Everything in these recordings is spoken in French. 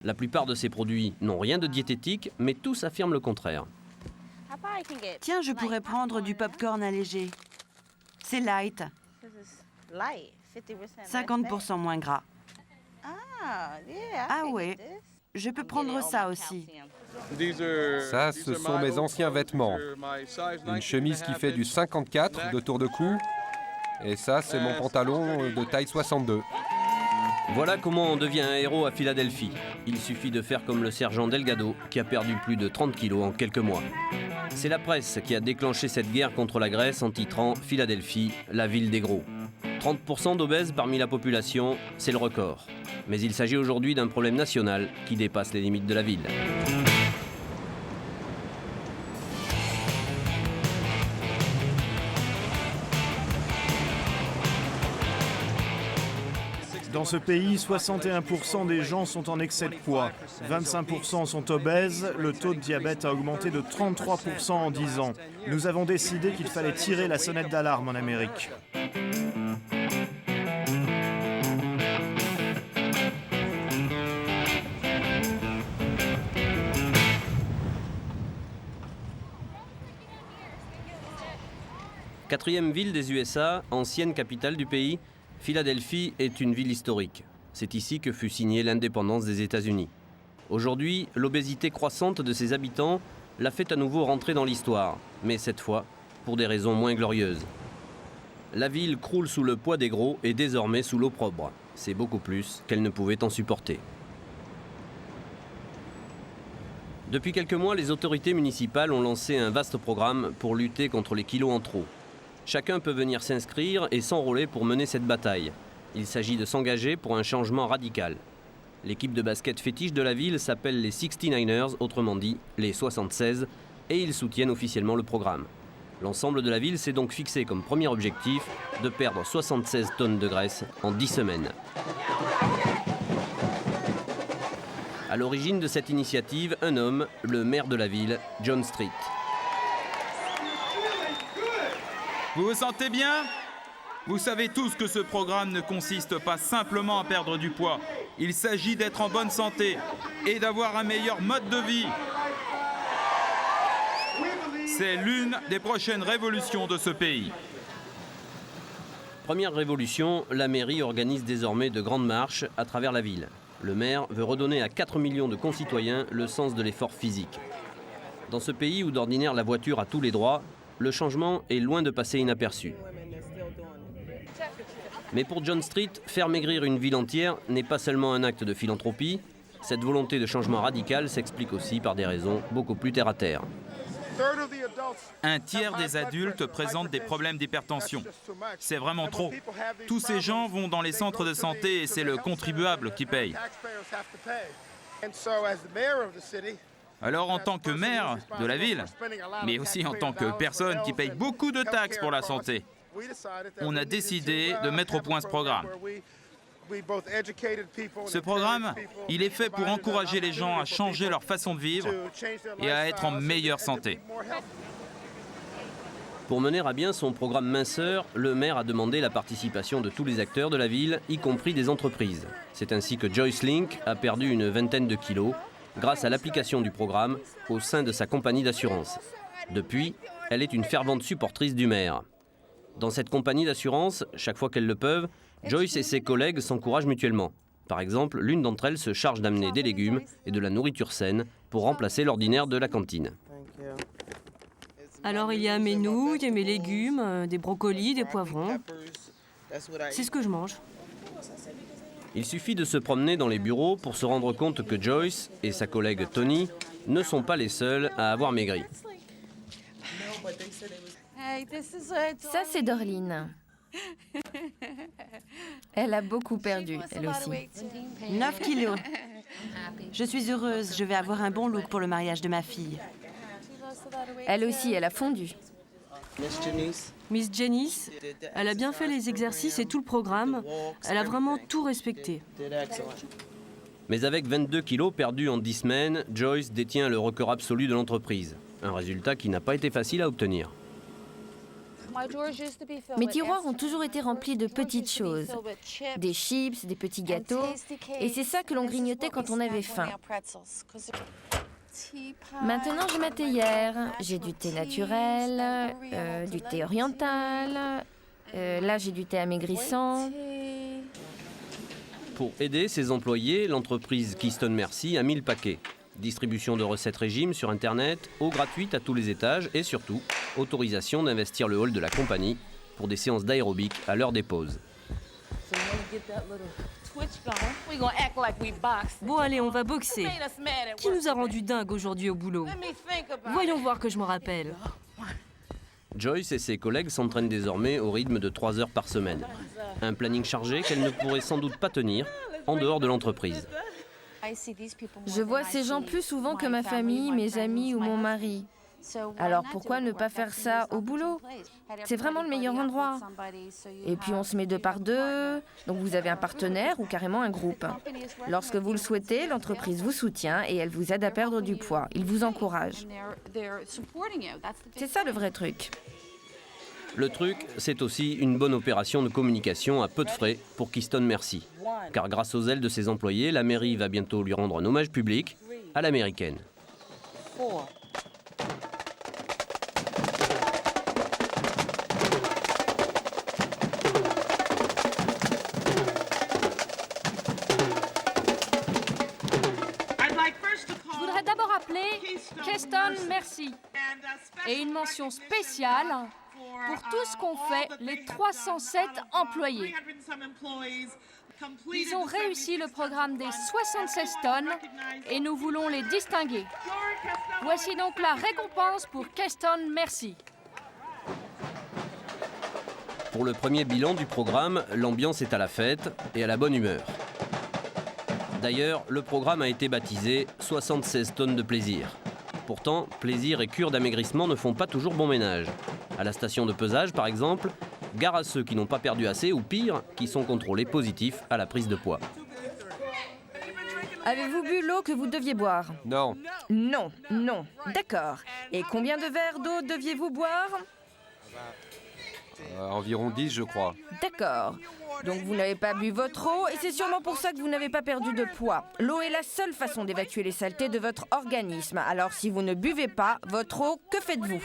La plupart de ces produits n'ont rien de diététique, mais tous affirment le contraire. Tiens, je pourrais prendre du popcorn allégé. C'est light. 50% moins gras. Ah ouais, je peux prendre ça aussi. Ça, ce sont mes anciens vêtements. Une chemise qui fait du 54 de tour de cou. Et ça, c'est mon pantalon de taille 62. Voilà comment on devient un héros à Philadelphie. Il suffit de faire comme le sergent Delgado, qui a perdu plus de 30 kilos en quelques mois. C'est la presse qui a déclenché cette guerre contre la graisse en titrant « Philadelphie, la ville des gros ». 30% d'obèses parmi la population, c'est le record. Mais il s'agit aujourd'hui d'un problème national qui dépasse les limites de la ville. Dans ce pays, 61% des gens sont en excès de poids, 25% sont obèses, le taux de diabète a augmenté de 33% en 10 ans. Nous avons décidé qu'il fallait tirer la sonnette d'alarme en Amérique. Quatrième ville des USA, ancienne capitale du pays, Philadelphie est une ville historique. C'est ici que fut signée l'indépendance des États-Unis. Aujourd'hui, l'obésité croissante de ses habitants l'a fait à nouveau rentrer dans l'histoire, mais cette fois, pour des raisons moins glorieuses. La ville croule sous le poids des gros et désormais sous l'opprobre. C'est beaucoup plus qu'elle ne pouvait en supporter. Depuis quelques mois, les autorités municipales ont lancé un vaste programme pour lutter contre les kilos en trop. Chacun peut venir s'inscrire et s'enrôler pour mener cette bataille. Il s'agit de s'engager pour un changement radical. L'équipe de basket fétiche de la ville s'appelle les 69ers, autrement dit les 76, et ils soutiennent officiellement le programme. L'ensemble de la ville s'est donc fixé comme premier objectif de perdre 76 tonnes de graisse en 10 semaines. À l'origine de cette initiative, un homme, le maire de la ville, John Street. Vous vous sentez bien? Vous savez tous que ce programme ne consiste pas simplement à perdre du poids. Il s'agit d'être en bonne santé et d'avoir un meilleur mode de vie. C'est l'une des prochaines révolutions de ce pays. Première révolution, la mairie organise désormais de grandes marches à travers la ville. Le maire veut redonner à 4 millions de concitoyens le sens de l'effort physique. Dans ce pays où d'ordinaire la voiture a tous les droits, le changement est loin de passer inaperçu. Mais pour John Street, faire maigrir une ville entière n'est pas seulement un acte de philanthropie. Cette volonté de changement radical s'explique aussi par des raisons beaucoup plus terre-à-terre. Un tiers des adultes présentent des problèmes d'hypertension. C'est vraiment trop. Tous ces gens vont dans les centres de santé et c'est le contribuable qui paye. Alors en tant que maire de la ville, mais aussi en tant que personne qui paye beaucoup de taxes pour la santé, on a décidé de mettre au point ce programme. Ce programme, il est fait pour encourager les gens à changer leur façon de vivre et à être en meilleure santé. Pour mener à bien son programme minceur, le maire a demandé la participation de tous les acteurs de la ville, y compris des entreprises. C'est ainsi que Joyce Link a perdu une vingtaine de kilos grâce à l'application du programme au sein de sa compagnie d'assurance. Depuis, elle est une fervente supportrice du maire. Dans cette compagnie d'assurance, chaque fois qu'elles le peuvent, Joyce et ses collègues s'encouragent mutuellement. Par exemple, l'une d'entre elles se charge d'amener des légumes et de la nourriture saine pour remplacer l'ordinaire de la cantine. Alors il y a mes nouilles et mes légumes, des brocolis, des poivrons. C'est ce que je mange. Il suffit de se promener dans les bureaux pour se rendre compte que Joyce et sa collègue Tony ne sont pas les seuls à avoir maigri. Ça, c'est Dorline. Elle a beaucoup perdu, elle aussi. 9 kilos. Je suis heureuse, je vais avoir un bon look pour le mariage de ma fille. Elle aussi, elle a fondu. Miss Janice, elle a bien fait les exercices et tout le programme. Elle a vraiment tout respecté. Mais avec 22 kilos perdus en 10 semaines, Joyce détient le record absolu de l'entreprise. Un résultat qui n'a pas été facile à obtenir. Mes tiroirs ont toujours été remplis de petites choses, des chips, des petits gâteaux, et c'est ça que l'on grignotait quand on avait faim. Maintenant, j'ai ma théière, j'ai du thé naturel, du thé oriental, là j'ai du thé amaigrissant. Pour aider ses employés, l'entreprise Keystone Merci a mis le paquet. Distribution de recettes régime sur Internet, eau gratuite à tous les étages et surtout, autorisation d'investir le hall de la compagnie pour des séances d'aérobic à l'heure des pauses. Bon allez, on va boxer. Qui nous a rendu dingue aujourd'hui au boulot? Voyons voir que je m'en rappelle. Joyce et ses collègues s'entraînent désormais au rythme de 3 heures par semaine. Un planning chargé qu'elles ne pourraient sans doute pas tenir en dehors de l'entreprise. Je vois ces gens plus souvent que ma famille, mes amis ou mon mari. Alors pourquoi ne pas faire ça au boulot? C'est vraiment le meilleur endroit. Et puis on se met 2 par 2, donc vous avez un partenaire ou carrément un groupe. Lorsque vous le souhaitez, l'entreprise vous soutient et elle vous aide à perdre du poids. Il vous encourage. C'est ça le vrai truc. Le truc, c'est aussi une bonne opération de communication à peu de frais pour Keystone Merci. Car grâce aux ailes de ses employés, la mairie va bientôt lui rendre un hommage public à l'américaine. Je voudrais d'abord appeler Keystone Merci et une mention spéciale pour tout ce qu'ont fait les 307 employés. Ils ont réussi le programme des 76 tonnes et nous voulons les distinguer. Voici donc la récompense pour Keystone Merci. Pour le premier bilan du programme, l'ambiance est à la fête et à la bonne humeur. D'ailleurs, le programme a été baptisé 76 tonnes de plaisir. Pourtant, plaisir et cure d'amaigrissement ne font pas toujours bon ménage. À la station de pesage, par exemple, gare à ceux qui n'ont pas perdu assez ou pire, qui sont contrôlés positifs à la prise de poids. Avez-vous bu l'eau que vous deviez boire? Non. Non, non. D'accord. Et combien de verres d'eau deviez-vous boire? Environ 10, je crois. D'accord. Donc vous n'avez pas bu votre eau et c'est sûrement pour ça que vous n'avez pas perdu de poids. L'eau est la seule façon d'évacuer les saletés de votre organisme. Alors si vous ne buvez pas votre eau, que faites-vous?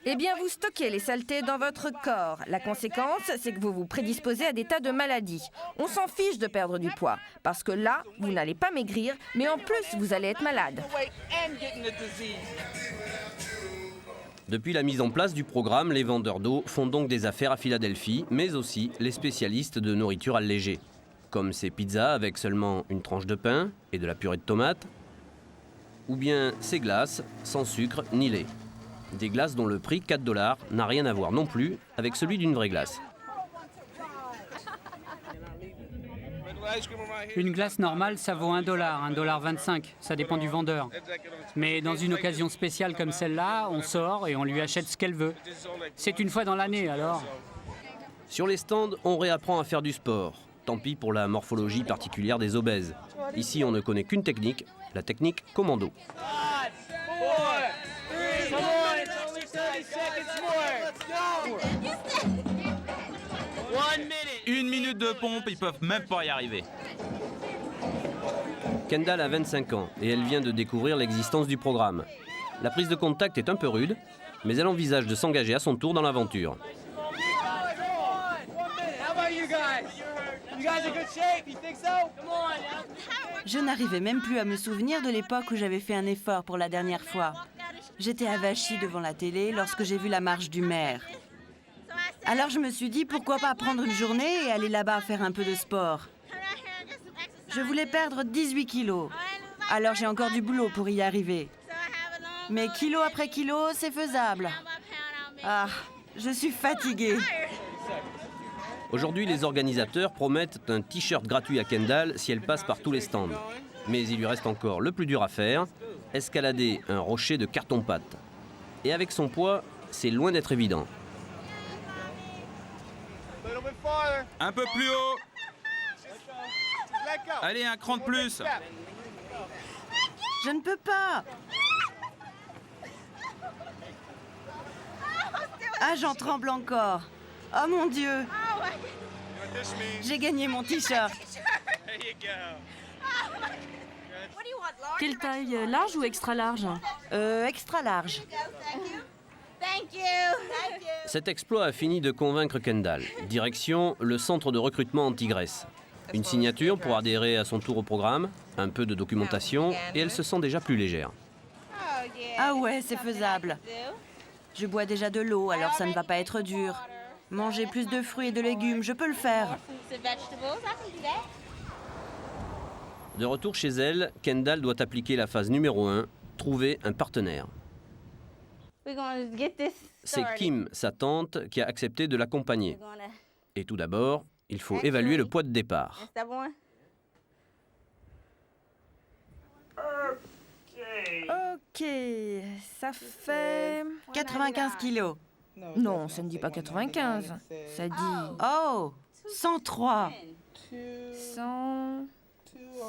Eh bien, vous stockez les saletés dans votre corps. La conséquence, c'est que vous vous prédisposez à des tas de maladies. On s'en fiche de perdre du poids, parce que là, vous n'allez pas maigrir, mais en plus, vous allez être malade. Depuis la mise en place du programme, les vendeurs d'eau font donc des affaires à Philadelphie, mais aussi les spécialistes de nourriture allégée, comme ces pizzas avec seulement une tranche de pain et de la purée de tomates, ou bien ces glaces sans sucre ni lait. Des glaces dont le prix, 4 $, n'a rien à voir non plus avec celui d'une vraie glace. Une glace normale, ça vaut $1, $1,25, ça dépend du vendeur. Mais dans une occasion spéciale comme celle-là, on sort et on lui achète ce qu'elle veut. C'est une fois dans l'année, alors. Sur les stands, on réapprend à faire du sport. Tant pis pour la morphologie particulière des obèses. Ici, on ne connaît qu'une technique, la technique commando. 1 minute de pompe, ils peuvent même pas y arriver. Kendall a 25 ans et elle vient de découvrir l'existence du programme. La prise de contact est un peu rude, mais elle envisage de s'engager à son tour dans l'aventure. Je n'arrivais même plus à me souvenir de l'époque où j'avais fait un effort pour la dernière fois. J'étais avachie devant la télé lorsque j'ai vu la marche du maire. Alors je me suis dit, pourquoi pas prendre une journée et aller là-bas faire un peu de sport. Je voulais perdre 18 kilos. Alors j'ai encore du boulot pour y arriver. Mais kilo après kilo, c'est faisable. Ah, je suis fatiguée. Aujourd'hui, les organisateurs promettent un t-shirt gratuit à Kendall si elle passe par tous les stands. Mais il lui reste encore le plus dur à faire, escalader un rocher de carton-pâte. Et avec son poids, c'est loin d'être évident. Un peu plus haut. Allez, un cran de plus. Je ne peux pas. Ah, j'en tremble encore. Oh mon Dieu. J'ai gagné mon t-shirt. Quelle taille, large ou extra large? Extra large. Cet exploit a fini de convaincre Kendall. Direction, le centre de recrutement en Tigresse. Une signature pour adhérer à son tour au programme, un peu de documentation, et elle se sent déjà plus légère. Ah ouais, c'est faisable. Je bois déjà de l'eau, alors ça ne va pas être dur. Manger plus de fruits et de légumes, je peux le faire. De retour chez elle, Kendall doit appliquer la phase numéro 1, trouver un partenaire. C'est Kim, sa tante, qui a accepté de l'accompagner. Et tout d'abord, il faut évaluer le poids de départ. Ok, ça fait... 95 kilos. Non, ça ne dit pas 95. Ça dit Oh, 103. 100...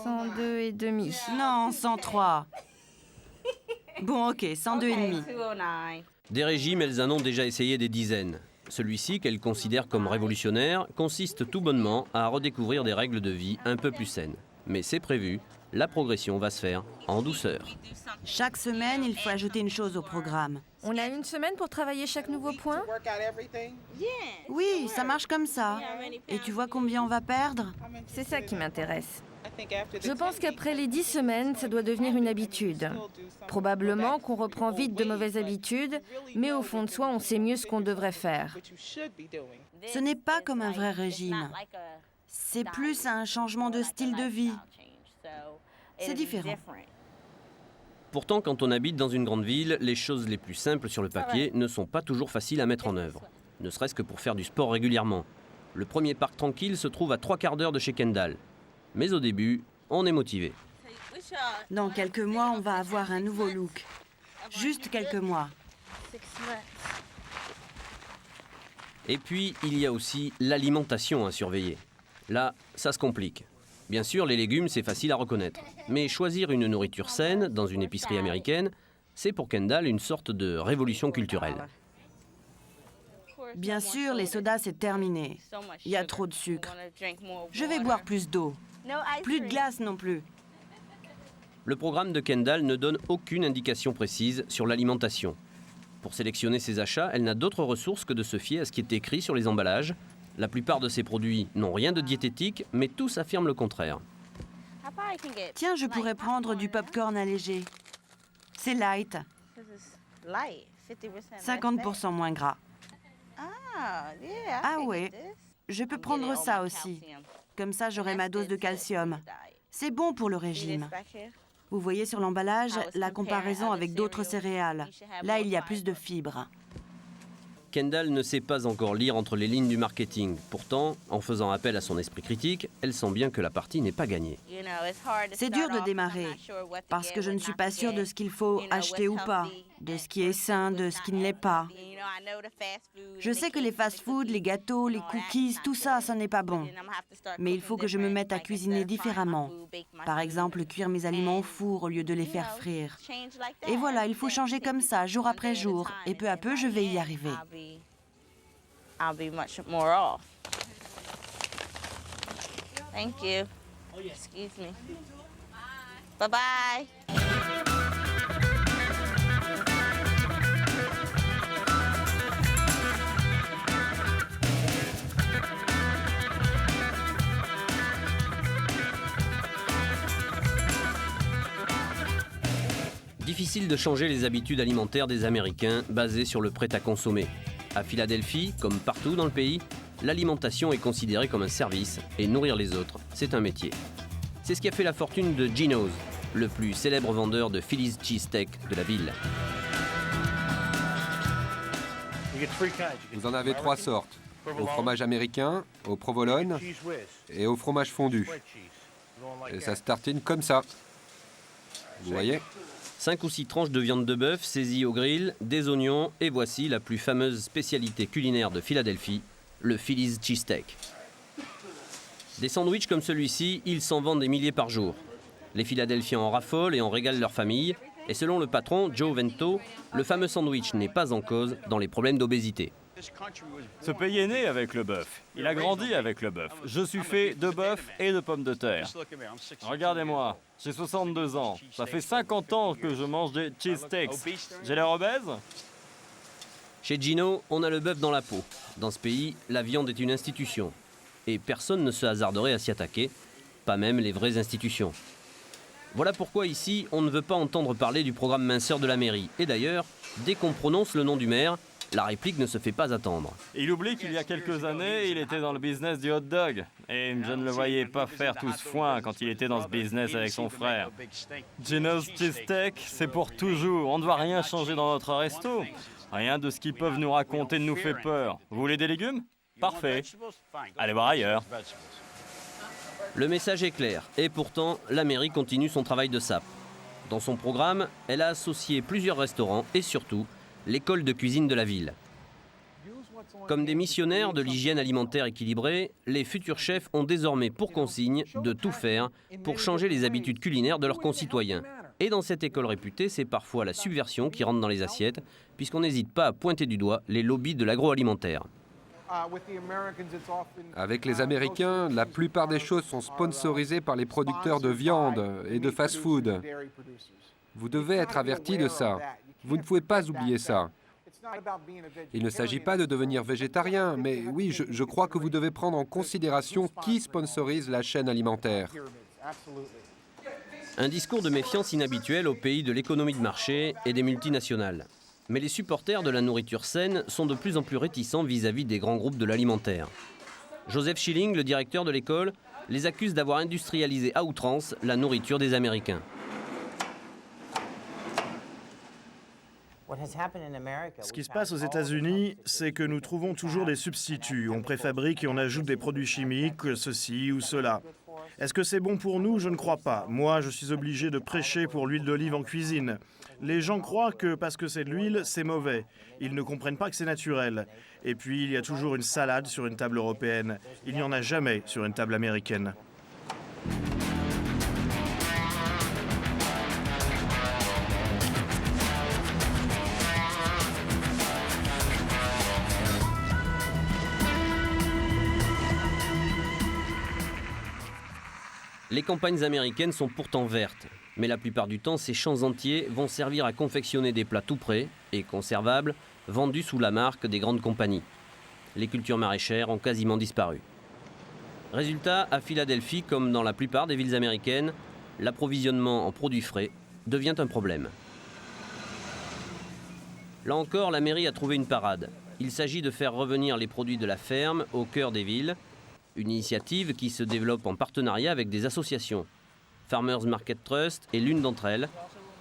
102 et demi. Non, 103. Bon, ok, 102 et demi. Des régimes, elles en ont déjà essayé des dizaines. Celui-ci, qu'elles considèrent comme révolutionnaire, consiste tout bonnement à redécouvrir des règles de vie un peu plus saines. Mais c'est prévu, la progression va se faire en douceur. Chaque semaine, il faut ajouter une chose au programme. On a une semaine pour travailler chaque nouveau point? Oui, ça marche comme ça. Et tu vois combien on va perdre? C'est ça qui m'intéresse. Je pense qu'après les 10 semaines, ça doit devenir une habitude. Probablement qu'on reprend vite de mauvaises habitudes, mais au fond de soi, on sait mieux ce qu'on devrait faire. Ce n'est pas comme un vrai régime. C'est plus un changement de style de vie. C'est différent. Pourtant, quand on habite dans une grande ville, les choses les plus simples sur le papier ne sont pas toujours faciles à mettre en œuvre. Ne serait-ce que pour faire du sport régulièrement. Le premier parc tranquille se trouve à 3/4 d'heure de chez Kendall. Mais au début, on est motivé. Dans quelques mois, on va avoir un nouveau look. Juste quelques mois. Et puis, il y a aussi l'alimentation à surveiller. Là, ça se complique. Bien sûr, les légumes, c'est facile à reconnaître. Mais choisir une nourriture saine dans une épicerie américaine, c'est pour Kendall une sorte de révolution culturelle. Bien sûr, les sodas, c'est terminé. Il y a trop de sucre. Je vais boire plus d'eau. Plus de glace non plus. Le programme de Kendall ne donne aucune indication précise sur l'alimentation. Pour sélectionner ses achats, elle n'a d'autre ressource que de se fier à ce qui est écrit sur les emballages. La plupart de ces produits n'ont rien de diététique, mais tous affirment le contraire. Tiens, je pourrais prendre du popcorn allégé. C'est light. 50% moins gras. Ah ouais, je peux prendre ça aussi. Comme ça, j'aurai ma dose de calcium. C'est bon pour le régime. Vous voyez sur l'emballage la comparaison avec d'autres céréales. Là, il y a plus de fibres. Kendall ne sait pas encore lire entre les lignes du marketing. Pourtant, en faisant appel à son esprit critique, elle sent bien que la partie n'est pas gagnée. C'est dur de démarrer, parce que je ne suis pas sûre de ce qu'il faut acheter ou pas, de ce qui est sain, de ce qui ne l'est pas. Je sais que les fast-foods, les gâteaux, les cookies, tout ça, ça n'est pas bon. Mais il faut que je me mette à cuisiner différemment. Par exemple, cuire mes aliments au four au lieu de les faire frire. Et voilà, il faut changer comme ça, jour après jour, et peu à peu, je vais y arriver. I'll be much more off. Thank you. Excuse me. Bye-bye. Difficile de changer les habitudes alimentaires des Américains basées sur le prêt à consommer. À Philadelphie, comme partout dans le pays, l'alimentation est considérée comme un service et nourrir les autres, c'est un métier. C'est ce qui a fait la fortune de Geno's, le plus célèbre vendeur de Philly's cheesesteak de la ville. Vous en avez 3 sortes. Au fromage américain, au provolone et au fromage fondu. Et ça se tartine comme ça. Vous voyez ? 5 ou 6 tranches de viande de bœuf saisies au grill, des oignons, et voici la plus fameuse spécialité culinaire de Philadelphie, le Philly's cheesesteak. Des sandwichs comme celui-ci, ils s'en vendent des milliers par jour. Les Philadelphiens en raffolent et en régalent leur famille, et selon le patron, Joe Vento, le fameux sandwich n'est pas en cause dans les problèmes d'obésité. Ce pays est né avec le bœuf. Il a grandi avec le bœuf. Je suis fait de bœuf et de pommes de terre. Regardez-moi, j'ai 62 ans. Ça fait 50 ans que je mange des cheesesteaks. J'ai l'air obèse? Chez Gino, on a le bœuf dans la peau. Dans ce pays, la viande est une institution. Et personne ne se hasarderait à s'y attaquer, pas même les vraies institutions. Voilà pourquoi ici, on ne veut pas entendre parler du programme minceur de la mairie. Et d'ailleurs, dès qu'on prononce le nom du maire, la réplique ne se fait pas attendre. Il oublie qu'il y a quelques années, il était dans le business du hot dog. Et je ne le voyais pas faire tout ce foin quand il était dans ce business avec son frère. Gino's Cheesesteak, c'est pour toujours. On ne doit rien changer dans notre resto. Rien de ce qu'ils peuvent nous raconter ne nous fait peur. Vous voulez des légumes? Parfait. Allez voir ailleurs. Le message est clair, et pourtant, la mairie continue son travail de sape. Dans son programme, elle a associé plusieurs restaurants et surtout, l'école de cuisine de la ville. Comme des missionnaires de l'hygiène alimentaire équilibrée, les futurs chefs ont désormais pour consigne de tout faire pour changer les habitudes culinaires de leurs concitoyens. Et dans cette école réputée, c'est parfois la subversion qui rentre dans les assiettes, puisqu'on n'hésite pas à pointer du doigt les lobbies de l'agroalimentaire. Avec les Américains, la plupart des choses sont sponsorisées par les producteurs de viande et de fast-food. Vous devez être avertis de ça. Vous ne pouvez pas oublier ça. Il ne s'agit pas de devenir végétarien, mais oui, je crois que vous devez prendre en considération qui sponsorise la chaîne alimentaire. Un discours de méfiance inhabituel au pays de l'économie de marché et des multinationales. Mais les supporters de la nourriture saine sont de plus en plus réticents vis-à-vis des grands groupes de l'alimentaire. Joseph Schilling, le directeur de l'école, les accuse d'avoir industrialisé à outrance la nourriture des Américains. Ce qui se passe aux États-Unis, c'est que nous trouvons toujours des substituts. On préfabrique et on ajoute des produits chimiques, ceci ou cela. Est-ce que c'est bon pour nous? Je ne crois pas. Moi, je suis obligé de prêcher pour l'huile d'olive en cuisine. Les gens croient que parce que c'est de l'huile, c'est mauvais. Ils ne comprennent pas que c'est naturel. Et puis, il y a toujours une salade sur une table européenne. Il n'y en a jamais sur une table américaine. Les campagnes américaines sont pourtant vertes, mais la plupart du temps, ces champs entiers vont servir à confectionner des plats tout prêts et conservables, vendus sous la marque des grandes compagnies. Les cultures maraîchères ont quasiment disparu. Résultat, à Philadelphie, comme dans la plupart des villes américaines, l'approvisionnement en produits frais devient un problème. Là encore, la mairie a trouvé une parade. Il s'agit de faire revenir les produits de la ferme au cœur des villes, une initiative qui se développe en partenariat avec des associations. Farmers Market Trust est l'une d'entre elles.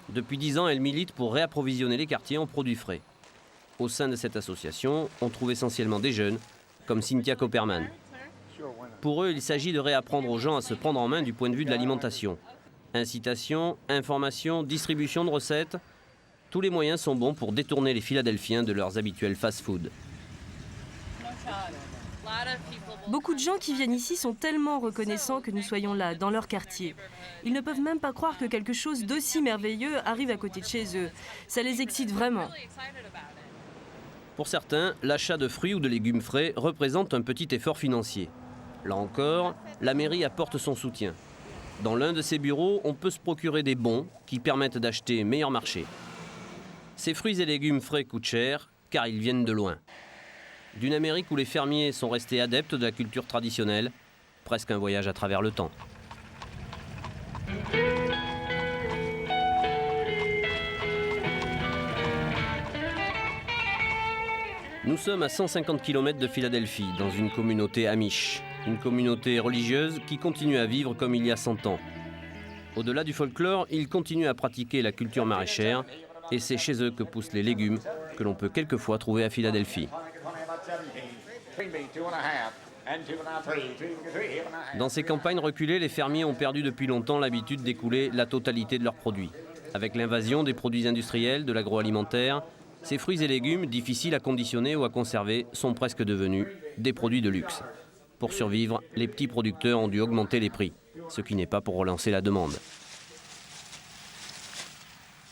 Depuis 10 ans, elle milite pour réapprovisionner les quartiers en produits frais. Au sein de cette association, on trouve essentiellement des jeunes, comme Cynthia Copperman. Pour eux, il s'agit de réapprendre aux gens à se prendre en main du point de vue de l'alimentation. Incitation, information, distribution de recettes, tous les moyens sont bons pour détourner les Philadelphiens de leurs habituels fast-food. Beaucoup de gens qui viennent ici sont tellement reconnaissants que nous soyons là, dans leur quartier. Ils ne peuvent même pas croire que quelque chose d'aussi merveilleux arrive à côté de chez eux. Ça les excite vraiment. Pour certains, l'achat de fruits ou de légumes frais représente un petit effort financier. Là encore, la mairie apporte son soutien. Dans l'un de ses bureaux, on peut se procurer des bons qui permettent d'acheter meilleur marché. Ces fruits et légumes frais coûtent cher, car ils viennent de loin. D'une Amérique où les fermiers sont restés adeptes de la culture traditionnelle, presque un voyage à travers le temps. Nous sommes à 150 km de Philadelphie, dans une communauté amish, une communauté religieuse qui continue à vivre comme il y a 100 ans. Au-delà du folklore, ils continuent à pratiquer la culture maraîchère, et c'est chez eux que poussent les légumes que l'on peut quelquefois trouver à Philadelphie. Dans ces campagnes reculées, les fermiers ont perdu depuis longtemps l'habitude d'écouler la totalité de leurs produits. Avec l'invasion des produits industriels, de l'agroalimentaire, ces fruits et légumes, difficiles à conditionner ou à conserver, sont presque devenus des produits de luxe. Pour survivre, les petits producteurs ont dû augmenter les prix, ce qui n'est pas pour relancer la demande.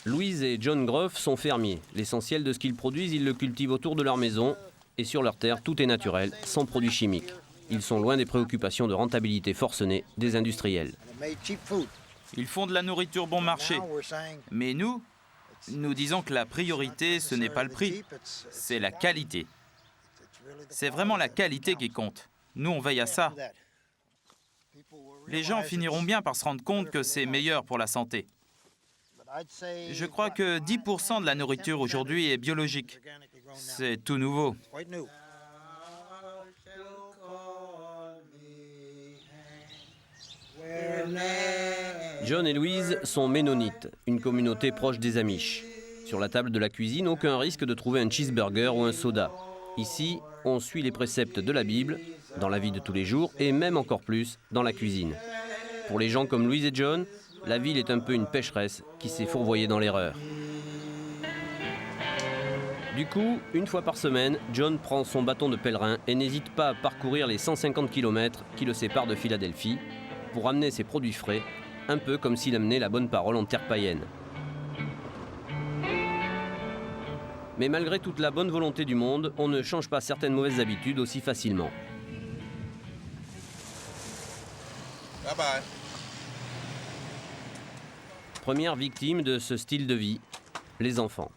Louise et John Groff sont fermiers. L'essentiel de ce qu'ils produisent, ils le cultivent autour de leur maison et sur leur terre, tout est naturel, sans produits chimiques. Ils sont loin des préoccupations de rentabilité forcenée des industriels. Ils font de la nourriture bon marché. Mais nous disons que la priorité, ce n'est pas le prix, c'est la qualité. C'est vraiment la qualité qui compte. Nous, on veille à ça. Les gens finiront bien par se rendre compte que c'est meilleur pour la santé. Je crois que 10% de la nourriture aujourd'hui est biologique. C'est tout nouveau. John et Louise sont ménonites, une communauté proche des Amish. Sur la table de la cuisine, aucun risque de trouver un cheeseburger ou un soda. Ici, on suit les préceptes de la Bible, dans la vie de tous les jours, et même encore plus dans la cuisine. Pour les gens comme Louise et John, la ville est un peu une pécheresse qui s'est fourvoyée dans l'erreur. Du coup, une fois par semaine, John prend son bâton de pèlerin et n'hésite pas à parcourir les 150 km qui le séparent de Philadelphie pour amener ses produits frais, un peu comme s'il amenait la bonne parole en terre païenne. Mais malgré toute la bonne volonté du monde, on ne change pas certaines mauvaises habitudes aussi facilement. Bye bye. Première victime de ce style de vie, les enfants.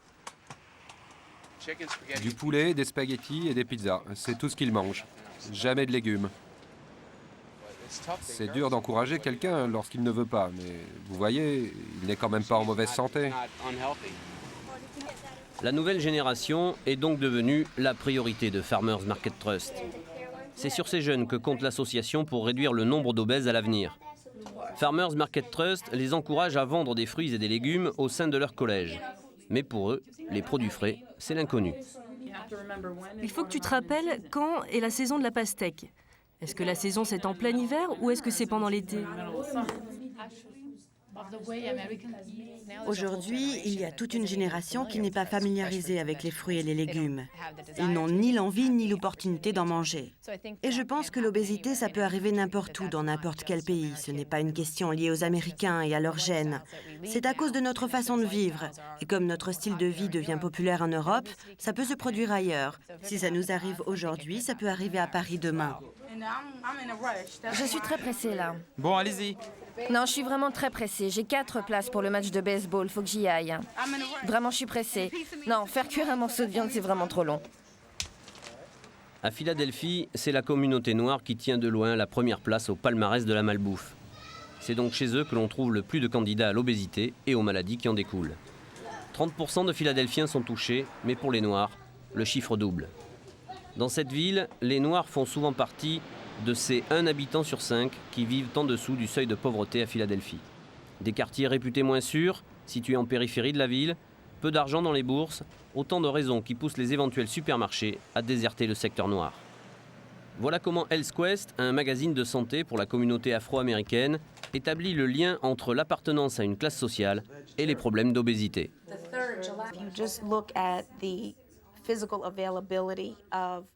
Du poulet, des spaghettis et des pizzas, c'est tout ce qu'ils mangent. Jamais de légumes. C'est dur d'encourager quelqu'un lorsqu'il ne veut pas, mais vous voyez, il n'est quand même pas en mauvaise santé. La nouvelle génération est donc devenue la priorité de Farmers Market Trust. C'est sur ces jeunes que compte l'association pour réduire le nombre d'obèses à l'avenir. Farmers Market Trust les encourage à vendre des fruits et des légumes au sein de leur collège. Mais pour eux, les produits frais, c'est l'inconnu. Il faut que tu te rappelles quand est la saison de la pastèque. Est-ce que la saison c'est en plein hiver ou est-ce que c'est pendant l'été? Aujourd'hui, il y a toute une génération qui n'est pas familiarisée avec les fruits et les légumes. Ils n'ont ni l'envie ni l'opportunité d'en manger. Et je pense que l'obésité, ça peut arriver n'importe où, dans n'importe quel pays. Ce n'est pas une question liée aux Américains et à leurs gènes. C'est à cause de notre façon de vivre. Et comme notre style de vie devient populaire en Europe, ça peut se produire ailleurs. Si ça nous arrive aujourd'hui, ça peut arriver à Paris demain. Je suis très pressée là. Bon, allez-y. Non, je suis vraiment très pressée. J'ai 4 places pour le match de baseball, faut que j'y aille. Vraiment, je suis pressée. Non, faire cuire un morceau de viande, c'est vraiment trop long. À Philadelphie, c'est la communauté noire qui tient de loin la première place au palmarès de la malbouffe. C'est donc chez eux que l'on trouve le plus de candidats à l'obésité et aux maladies qui en découlent. 30% de Philadelphiens sont touchés, mais pour les Noirs, le chiffre double. Dans cette ville, les Noirs font souvent partie de ces 1 habitant sur 5 qui vivent en dessous du seuil de pauvreté à Philadelphie. Des quartiers réputés moins sûrs, situés en périphérie de la ville, peu d'argent dans les bourses, autant de raisons qui poussent les éventuels supermarchés à déserter le secteur noir. Voilà comment Health Quest, un magazine de santé pour la communauté afro-américaine, établit le lien entre l'appartenance à une classe sociale et les problèmes d'obésité.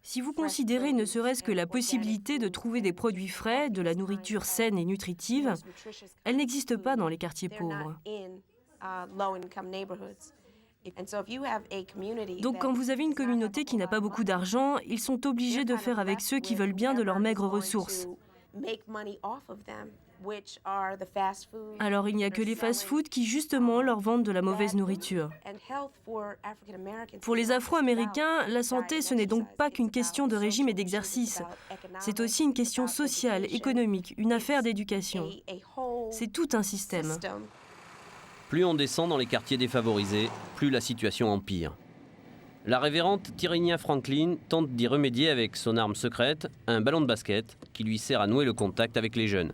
Si vous considérez ne serait-ce que la possibilité de trouver des produits frais, de la nourriture saine et nutritive, elle n'existe pas dans les quartiers pauvres. Donc quand vous avez une communauté qui n'a pas beaucoup d'argent, ils sont obligés de faire avec ceux qui veulent bien de leurs maigres ressources. Alors il n'y a que les fast-foods qui justement leur vendent de la mauvaise nourriture. Pour les Afro-Américains, la santé ce n'est donc pas qu'une question de régime et d'exercice. C'est aussi une question sociale, économique, une affaire d'éducation. C'est tout un système. Plus on descend dans les quartiers défavorisés, plus la situation empire. La révérende Tyrinia Franklin tente d'y remédier avec son arme secrète, un ballon de basket, qui lui sert à nouer le contact avec les jeunes.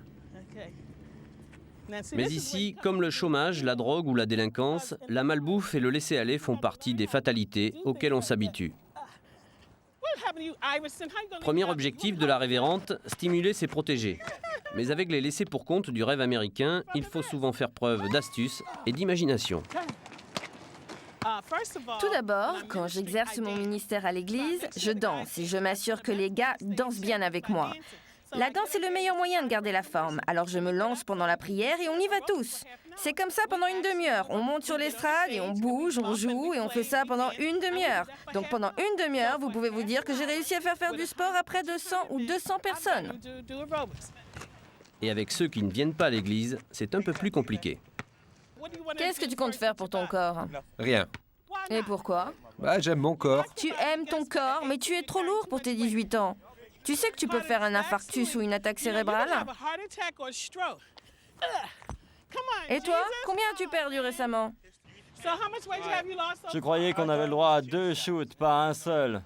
Mais ici, comme le chômage, la drogue ou la délinquance, la malbouffe et le laisser-aller font partie des fatalités auxquelles on s'habitue. Premier objectif de la révérende, stimuler ses protégés. Mais avec les laissés pour compte du rêve américain, il faut souvent faire preuve d'astuce et d'imagination. Tout d'abord, quand j'exerce mon ministère à l'église, je danse et je m'assure que les gars dansent bien avec moi. La danse est le meilleur moyen de garder la forme, alors je me lance pendant la prière et on y va tous. C'est comme ça pendant une demi-heure. On monte sur l'estrade et on bouge, on joue et on fait ça pendant une demi-heure. Donc pendant une demi-heure, vous pouvez vous dire que j'ai réussi à faire du sport à près de 100 ou 200 personnes. Et avec ceux qui ne viennent pas à l'église, c'est un peu plus compliqué. Qu'est-ce que tu comptes faire pour ton corps? Rien. Et pourquoi? J'aime mon corps. Tu aimes ton corps, mais tu es trop lourd pour tes 18 ans. Tu sais que tu peux faire un infarctus ou une attaque cérébrale? Et toi, combien as-tu perdu récemment? Je croyais qu'on avait le droit à 2 shoots, pas un seul.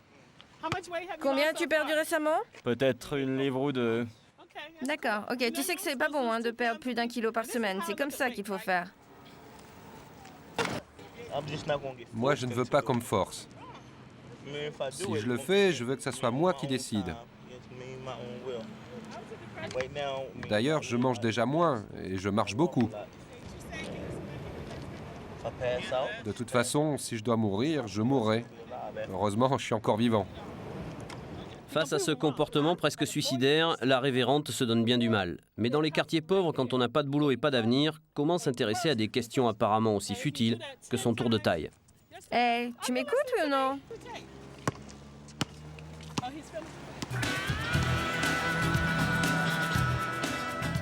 Combien as-tu perdu récemment? Peut-être une livre ou 2. D'accord, ok. Tu sais que c'est pas bon de perdre plus d'1 kilo par semaine. C'est comme ça qu'il faut faire. Moi, je ne veux pas qu'on me force. Si je le fais, je veux que ce soit moi qui décide. D'ailleurs, je mange déjà moins et je marche beaucoup. De toute façon, si je dois mourir, je mourrai. Heureusement, je suis encore vivant. Face à ce comportement presque suicidaire, la révérende se donne bien du mal. Mais dans les quartiers pauvres, quand on n'a pas de boulot et pas d'avenir, comment s'intéresser à des questions apparemment aussi futiles que son tour de taille? Hey, tu m'écoutes ou non?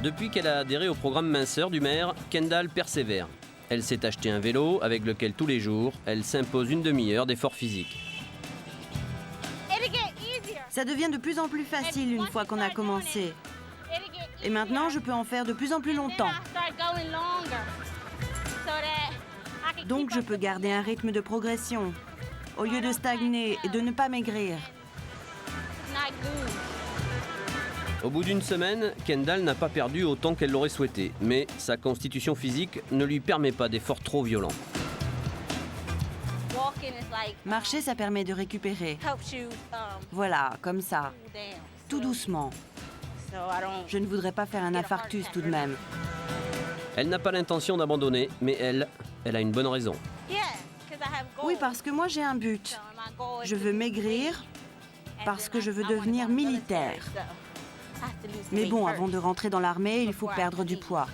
Depuis qu'elle a adhéré au programme minceur du maire, Kendall persévère. Elle s'est acheté un vélo avec lequel tous les jours, elle s'impose une demi-heure d'effort physique. Ça devient de plus en plus facile une fois qu'on a commencé. Et maintenant, je peux en faire de plus en plus longtemps. Donc, je peux garder un rythme de progression, au lieu de stagner et de ne pas maigrir. Au bout d'une semaine, Kendall n'a pas perdu autant qu'elle l'aurait souhaité, mais sa constitution physique ne lui permet pas d'efforts trop violents. Marcher, ça permet de récupérer. Voilà, comme ça. Tout doucement. Je ne voudrais pas faire un infarctus tout de même. Elle n'a pas l'intention d'abandonner, mais elle a une bonne raison. Oui, parce que moi j'ai un but. Je veux maigrir parce que je veux devenir militaire. Mais bon, avant de rentrer dans l'armée, il faut perdre du poids.